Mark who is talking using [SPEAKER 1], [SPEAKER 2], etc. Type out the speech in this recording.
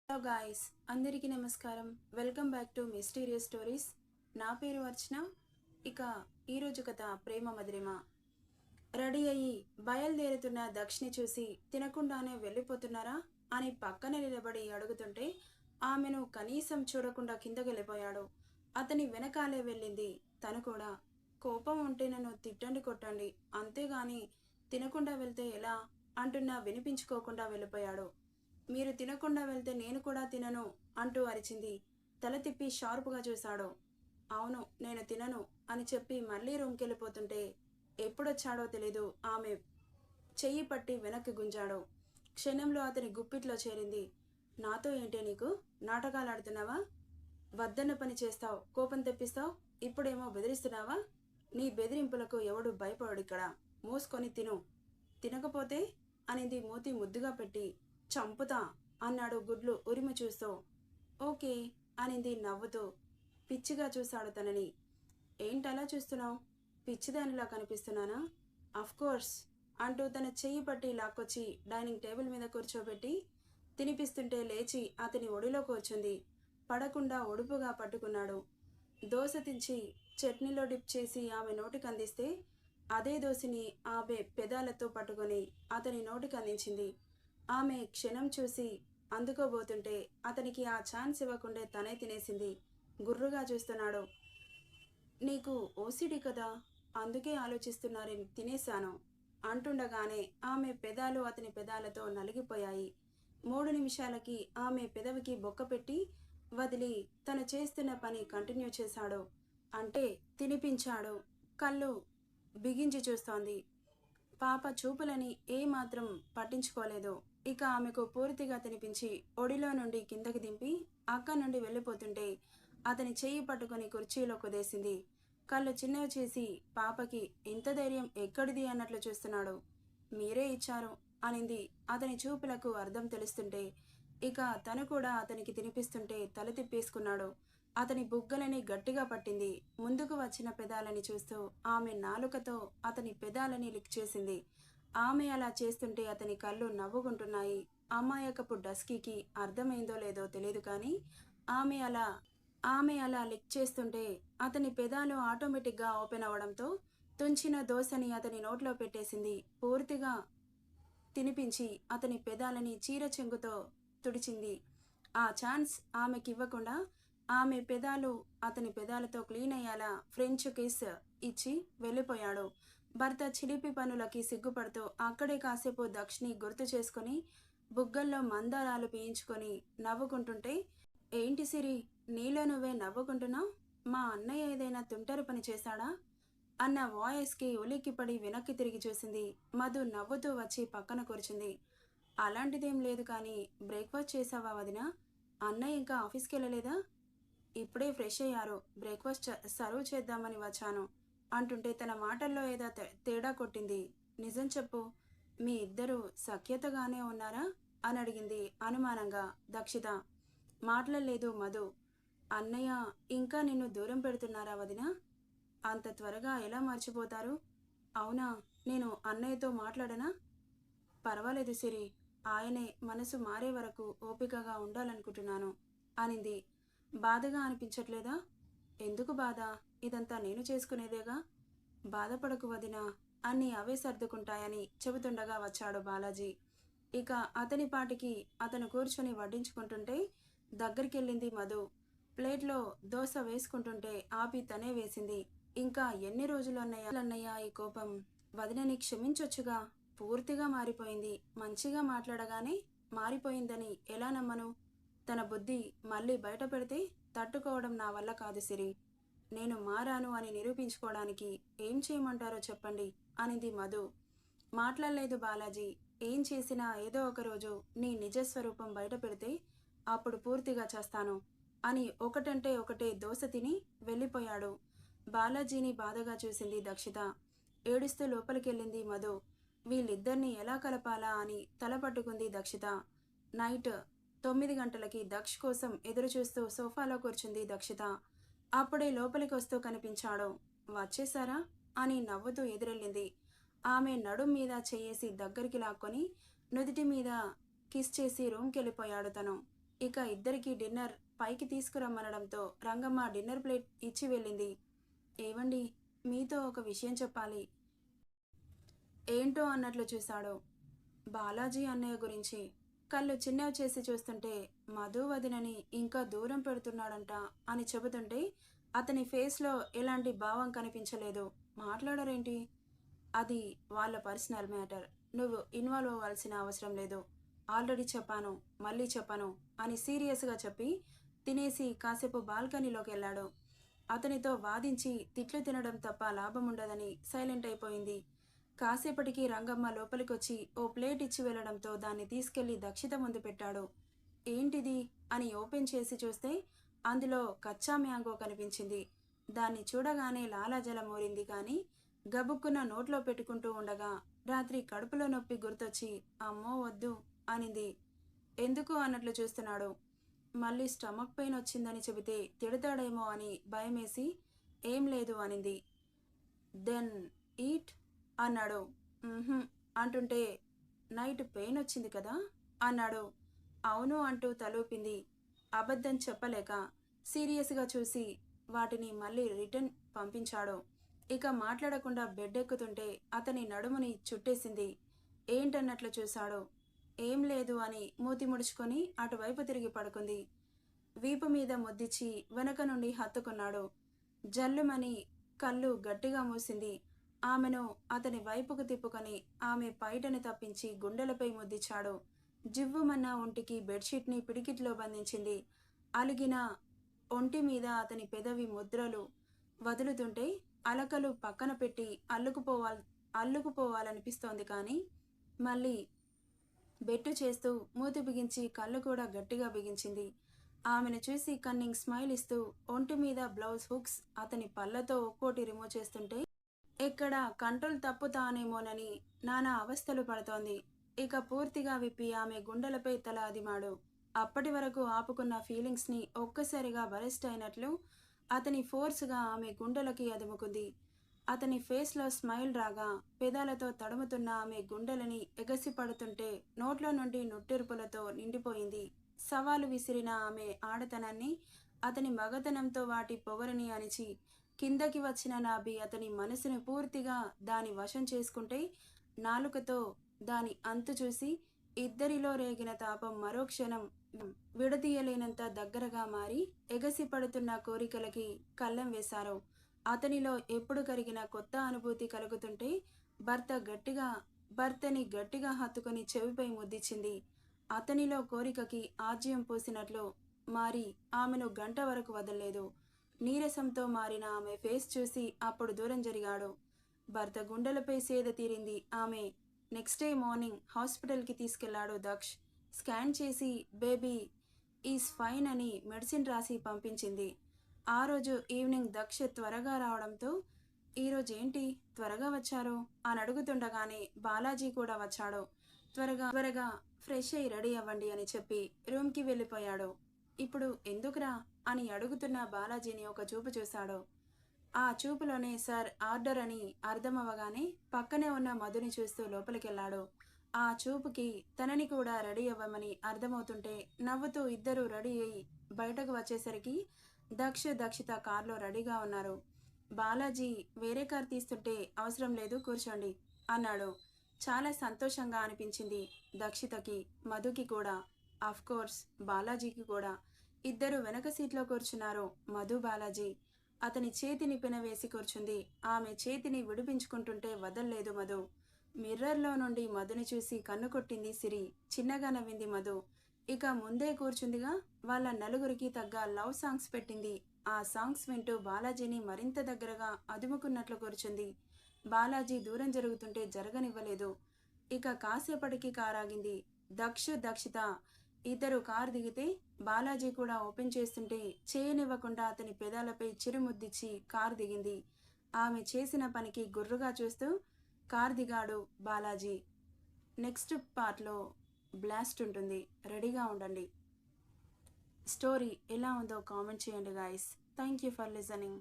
[SPEAKER 1] Hello guys, అందరికీ నమస్కారం. Welcome back to mysterious stories. నా పేరు అర్చన. ఇక ఈరోజు కథ ప్రేమ మధురిమ. రెడీ అయ్యి బయలుదేరుతున్న దక్షిని చూసి తినకుండానే వెళ్ళిపోతున్నారా అని పక్కన నిలబడి అడుగుతుంటే ఆమెను కనీసం చూడకుండా కిందకి వెళ్ళిపోయాడు. అతని వెనకాలే వెళ్ళింది తను కూడా. కోపం ఉంటే నన్ను తిట్టండి, కొట్టండి, అంతేగాని తినకుండా వెళ్తే ఎలా అంటున్నా వినిపించుకోకుండా వెళ్ళిపోయాడు. మీరు తినకుండా వెళ్తే నేను కూడా తినను అంటూ అరిచింది. తల తిప్పి షార్పుగా చూశాడు. అవును, నేను తినను అని చెప్పి మళ్ళీ రూమ్కి వెళ్ళిపోతుంటే ఎప్పుడొచ్చాడో తెలీదు ఆమె చెయ్యి పట్టి వెనక్కి గుంజాడు. క్షణంలో అతని గుప్పిట్లో చేరింది. నాతో ఏంటే నీకు? నాటకాలు ఆడుతున్నావా? వద్దన్న పని చేస్తావు, కోపం తెప్పిస్తావు, ఇప్పుడేమో బెదిరిస్తున్నావా? నీ బెదిరింపులకు ఎవడు భయపడు. ఇక్కడ మూసుకొని తిను, తినకపోతే అనింది మూతి ముద్దుగా పెట్టి. చంపుతా అన్నాడు గుడ్లు ఉరిమి చూస్తూ. ఓకే అనింది నవ్వుతూ. పిచ్చిగా చూశాడు తనని. ఏంటలా చూస్తున్నావు? పిచ్చిదానిలా కనిపిస్తున్నానా? అఫ్కోర్స్ అంటూ తన చెయ్యి పట్టి లాక్కొచ్చి డైనింగ్ టేబుల్ మీద కూర్చోబెట్టి తినిపిస్తుంటే లేచి అతని ఒడిలో కూర్చుంది. పడకుండా ఒడుపుగా పట్టుకున్నాడు. దోశ తించి చట్నీలో డిప్ చేసి ఆమె నోటికి అందిస్తే అదే దోశని ఆమె పెదాలతో పట్టుకొని అతని నోటికి అందించింది. ఆమె క్షణం చూసి అందుకోబోతుంటే అతనికి ఆ ఛాన్స్ ఇవ్వకుండే తనే తినేసింది. గుర్రుగా చూస్తున్నాడు. నీకు ఓసిడి కదా, అందుకే ఆలోచిస్తున్నారని తినేశాను అంటుండగానే ఆమె పెదాలు అతని పెదాలతో నలిగిపోయాయి. 3 నిమిషాలకి ఆమె పెదవికి బొక్క పెట్టి వదిలి తను చేస్తున్న పని కంటిన్యూ చేశాడు. అంటే తినిపించాడు. కళ్ళు బిగించి చూస్తోంది. పాప చూపులని ఏమాత్రం పట్టించుకోలేదు. ఇక ఆమెకు పూర్తిగా తినిపించి ఒడిలో నుండి కిందకి దింపి అక్కడి నుండి వెళ్ళిపోతుంటే అతని చెయ్యి పట్టుకుని కుర్చీలో కుదేసింది. కళ్ళు చిన్నవి చేసి పాపకి ఇంత ధైర్యం ఎక్కడిది అన్నట్లు చూస్తున్నాడు. మీరే ఇచ్చారు అనింది అతని చూపులకు అర్థం తెలుస్తుంటే. ఇక తను కూడా అతనికి తినిపిస్తుంటే తల తిప్పేసుకున్నాడు. అతని బుగ్గలని గట్టిగా పట్టింది. ముందుకు వచ్చిన పెదాలని చూస్తూ ఆమె నాలుకతో అతని పెదాలని లిక్ చేసింది. ఆమె అలా చేస్తుంటే అతని కళ్ళు నవ్వుకుంటున్నాయి. అమాయకపు డస్కీకి అర్థమైందో లేదో తెలియదు కానీ ఆమె అలా లిక్ చేస్తుంటే అతని పెదాలు ఆటోమేటిక్గా ఓపెన్ అవడంతో తుంచిన దోశని అతని నోట్లో పెట్టేసింది. పూర్తిగా తినిపించి అతని పెదాలని చీర చెంగుతో తుడిచింది. ఆ ఛాన్స్ ఆమెకివ్వకుండా ఆమె పెదాలు అతని పెదాలతో క్లీన్ అయ్యేలా ఫ్రెంచ్ కిస్ ఇచ్చి వెళ్ళిపోయాడు. భర్త చిలిపి పనులకి సిగ్గుపడుతూ అక్కడే కాసేపు దక్షిని గుర్తు చేసుకుని బుగ్గల్లో మందారాలు పీయించుకొని నవ్వుకుంటుంటే, ఏంటి సిరి, నీలో నువ్వే నవ్వుకుంటున్నావు? మా అన్నయ్య ఏదైనా తుంటరి పని చేశాడా అన్న వాయిస్కి ఉలిక్కిపడి వెనక్కి తిరిగి చూసింది. మధు నవ్వుతూ వచ్చి పక్కన కూర్చుంది. అలాంటిదేం లేదు కానీ బ్రేక్ఫాస్ట్ చేసావా వదినా? అన్నయ్య ఇంకా ఆఫీస్కి వెళ్ళలేదా? ఇప్పుడే ఫ్రెష్ అయ్యారు, బ్రేక్ఫాస్ట్ సర్వ్ చేద్దామని వచ్చాను అంటుంటే తన మాటల్లో ఏదో తేడా కొట్టింది. నిజం చెప్పు, మీ ఇద్దరు సఖ్యతగానే ఉన్నారా అని అడిగింది అనుమానంగా దక్షిత. మాట్లాడలేదు మధు. అన్నయ్య ఇంకా నిన్ను దూరం పెడుతున్నారా వదినా? అంత త్వరగా ఎలా మర్చిపోతారు? అవునా, నేను అన్నయ్యతో మాట్లాడనా? పర్వాలేదు సిరి, ఆయనే మనసు మారే వరకు ఓపికగా ఉండాలనుకుంటున్నాను అనింది. బాధగా అనిపించట్లేదా? ఎందుకు బాధ? ఇదంతా నేను చేసుకునేదేగా. బాధపడకు వదినా, అన్నీ అవే సర్దుకుంటాయని చెబుతుండగా వచ్చాడు బాలాజీ. ఇక అతని పాటికి అతను కూర్చొని వడ్డించుకుంటుంటే దగ్గరికెళ్ళింది మధు. ప్లేట్లో దోశ వేసుకుంటుంటే ఆపి తనే వేసింది. ఇంకా ఎన్ని రోజులు అన్నయ్య ఈ కోపం? వదినని క్షమించొచ్చుగా. పూర్తిగా మారిపోయింది. మంచిగా మాట్లాడగానే మారిపోయిందని ఎలా నమ్మను? తన బుద్ధి మళ్ళీ బయట పెడితే తట్టుకోవడం నా వల్ల కాదు సిరి. నేను మారాను అని నిరూపించుకోవడానికి ఏం చేయమంటారో చెప్పండి అనింది మధు. మాట్లాడలేదు బాలాజీ. ఏం చేసినా ఏదో ఒకరోజు నీ నిజస్వరూపం బయట పెడితే అప్పుడు పూర్తిగా చేస్తాను అని ఒకటంటే ఒకటే దోశ తిని వెళ్ళిపోయాడు. బాలాజీని బాధగా చూసింది దక్షిత. ఏడుస్తూ లోపలికెళ్ళింది మధు. వీళ్ళిద్దరినీ ఎలా కలపాలా అని తల పట్టుకుంది దక్షిత. నైట్ 9 గంటలకి దక్ష్ కోసం ఎదురుచూస్తూ సోఫాలో కూర్చుంది దక్షిత. అప్పుడే లోపలికి వస్తూ కనిపించాడు. వచ్చేశారా అని నవ్వుతూ ఎదురెళ్ళింది. ఆమె నడుం మీద చేయేసి దగ్గరికి లాక్కొని నుదిటి మీద కిస్ చేసి రూమ్కి వెళ్ళిపోయాడు తను. ఇక ఇద్దరికి డిన్నర్ పైకి తీసుకురమ్మనడంతో రంగమ్మ డిన్నర్ ప్లేట్ ఇచ్చి వెళ్ళింది. ఏవండి, మీతో ఒక విషయం చెప్పాలి. ఏంటో అన్నట్లు చూశాడు. బాలాజీ అన్నయ్య గురించి. కళ్ళు చిన్నవి చేసి చూస్తుంటే మధు వదినని ఇంకా దూరం పెడుతున్నాడంట అని చెబుతుంటే అతని ఫేస్లో ఎలాంటి భావం కనిపించలేదు. మాట్లాడరేంటి? అది వాళ్ళ పర్సనల్ మ్యాటర్. నువ్వు ఇన్వాల్వ్ అవ్వాల్సిన అవసరం లేదు. ఆల్రెడీ చెప్పాను, మళ్ళీ చెప్పను అని సీరియస్గా చెప్పి తినేసి కాసేపు బాల్కనీలోకి వెళ్ళాడు. అతనితో వాదించి తిట్లు తినడం తప్ప లాభం ఉండదని సైలెంట్ అయిపోయింది. కాసేపటికి రంగమ్మ లోపలికొచ్చి ఓ ప్లేట్ ఇచ్చి వెళ్ళడంతో దాన్ని తీసుకెళ్లి దక్షిత ముందు పెట్టాడు. ఏంటిది అని ఓపెన్ చేసి చూస్తే అందులో కచ్చా మ్యాంగో కనిపించింది. దాన్ని చూడగానే లాలాజలం ఊరింది. కానీ గబుక్కున నోట్లో పెట్టుకుంటూ ఉండగా రాత్రి కడుపులో నొప్పి గుర్తొచ్చి అమ్మో వద్దు అనింది. ఎందుకు అన్నట్లు చూస్తున్నాడు. మళ్ళీ స్టమక్ పెయిన్ వచ్చిందని చెబితే తిడతాడేమో అని భయమేసి ఏం లేదు అనింది. దెన్ ఈట్ అన్నాడు. అంటుంటే నైట్ పెయిన్ వచ్చింది కదా అన్నాడు. అవును అంటూ తలూపింది. అబద్ధం చెప్పలేక సీరియస్గా చూసి వాటిని మళ్ళీ రిటర్న్ పంపించాడు. ఇక మాట్లాడకుండా బెడ్ ఎక్కుతుంటే అతని నడుముని చుట్టేసింది. ఏంటన్నట్లు చూశాడు. ఏం లేదు అని మూతి ముడుచుకొని అటువైపు తిరిగి పడుకుంది. వీపు మీద ముద్దిచ్చి వెనక నుండి హత్తుకున్నాడు. జల్లుమని కళ్ళు గట్టిగా మూసింది. ఆమెను అతని వైపుకు తిప్పుకొని ఆమె పైటని తప్పించి గుండెలపై ముద్దిచ్చాడు. జివ్వుమన్న ఒంటికి బెడ్షీట్ని పిడికిట్లో బంధించింది. అలిగిన ఒంటి మీద అతని పెదవి ముద్రలు వదులుతుంటే అలకలు పక్కన పెట్టి అల్లుకుపోవాలనిపిస్తోంది. కానీ మళ్ళీ బెట్టు చేస్తూ మూతి బిగించి కళ్ళు కూడా గట్టిగా బిగించింది. ఆమెను చూసి కన్నింగ్ స్మైల్ ఇస్తూ ఒంటి మీద బ్లౌజ్ హుక్స్ అతని పళ్ళతో ఒక్కోటి రిమూవ్ చేస్తుంటే ఎక్కడ కంట్రోల్ తప్పుతానేమోనని నానా అవస్థలు పడుతోంది. ఇక పూర్తిగా విప్పి ఆమె గుండెలపై తల అదిమాడు. అప్పటి వరకు ఆపుకున్న ఫీలింగ్స్ని ఒక్కసారిగా బరెస్ట్ అయినట్లు అతని ఫోర్స్గా ఆమె గుండెలకి అదుముకుంది. అతని ఫేస్లో స్మైల్ రాగా పెదాలతో తడుముతున్న ఆమె గుండెలని ఎగసి పడుతుంటే నోట్లో నుండి నుట్టెరుపులతో నిండిపోయింది. సవాలు విసిరిన ఆమె ఆడతనాన్ని అతని మగతనంతో వాటి పొగరుని అణిచి కిందకి వచ్చిన నాభి అతని మనసుని పూర్తిగా దాని వశం చేసుకుంటే నాలుకతో దాని అంతు చూసి ఇద్దరిలో రేగిన తాపం మరో క్షణం విడదీయలేనంత దగ్గరగా మారి ఎగసి పడుతున్న కోరికలకి కళ్ళెం వేశారు. అతనిలో ఎప్పుడు కరిగిన కొత్త అనుభూతి కలుగుతుంటే భర్తని గట్టిగా హత్తుకొని చెవిపై ముద్దిచ్చింది. అతనిలో కోరికకి ఆజ్యం పోసినట్లు మారి ఆమెను గంట వరకు వదల్లేదు. నీరసంతో మారిన ఆమె ఫేస్ చూసి అప్పుడు దూరం జరిగాడు. భర్త గుండెలపై సేద తీరింది ఆమె. నెక్స్ట్ డే మార్నింగ్ హాస్పిటల్కి తీసుకెళ్లాడు దక్ష్. స్కాన్ చేసి బేబీ ఈజ్ ఫైన్ అని మెడిసిన్ రాసి పంపించింది. ఆ రోజు ఈవినింగ్ దక్ష త్వరగా రావడంతో ఈరోజు ఏంటి త్వరగా వచ్చారు అని అడుగుతుండగానే బాలాజీ కూడా వచ్చాడు. త్వరగా ఫ్రెష్ అయ్యి రెడీ అవ్వండి అని చెప్పి రూమ్కి వెళ్ళిపోయాడు. ఇప్పుడు ఎందుకురా అని అడుగుతున్న బాలాజీని ఒక చూపు చూశాడు. ఆ చూపులోనే సార్ ఆర్డర్ అని అర్థమవగానే పక్కనే ఉన్న మధుని చూస్తూ లోపలికెళ్ళాడు. ఆ చూపుకి తనని కూడా రెడీ అవ్వమని అర్థమవుతుంటే నవ్వుతూ ఇద్దరూ రెడీ అయ్యి బయటకు వచ్చేసరికి దక్షిత కార్లో రెడీగా ఉన్నారు. బాలాజీ వేరే కార్ తీస్తుంటే అవసరం లేదు కూర్చోండి అన్నాడు. చాలా సంతోషంగా అనిపించింది దక్షితకి, మధుకి కూడా, కోర్స్ బాలాజీకి కూడా. ఇద్దరు వెనక సీట్లో కూర్చున్నారు. మధు బాలాజీ. అతని చేతిని పినవేసి కూర్చుంది. ఆమె చేతిని విడిపించుకుంటుంటే వదల్లేదు మధు. మిర్రర్లో నుండి మధుని చూసి కన్ను కొట్టింది సిరి. చిన్నగా నవ్వింది మధు. ఇక ముందే కూర్చుందిగా వాళ్ళ నలుగురికి తగ్గ లవ్ సాంగ్స్ పెట్టింది. ఆ సాంగ్స్ వింటూ బాలాజీని మరింత దగ్గరగా అదుముకున్నట్లు కూర్చుంది. బాలాజీ దూరం జరుగుతుంటే జరగనివ్వలేదు. ఇక కాసేపటికి కారాగింది. దక్షిత ఇద్దరు కారు దిగితే బాలాజీ కూడా ఓపెన్ చేస్తుంటే చేయనివ్వకుండా అతని పెదాలపై చిరుముద్దిచ్చి కారు దిగింది. ఆమె చేసిన పనికి గుర్రుగా చూస్తూ కారు దిగాడు బాలాజీ. నెక్స్ట్ పార్ట్లో బ్లాస్ట్ ఉంటుంది, రెడీగా ఉండండి. స్టోరీ ఎలా ఉందో కామెంట్ చేయండి guys. Thank you for listening.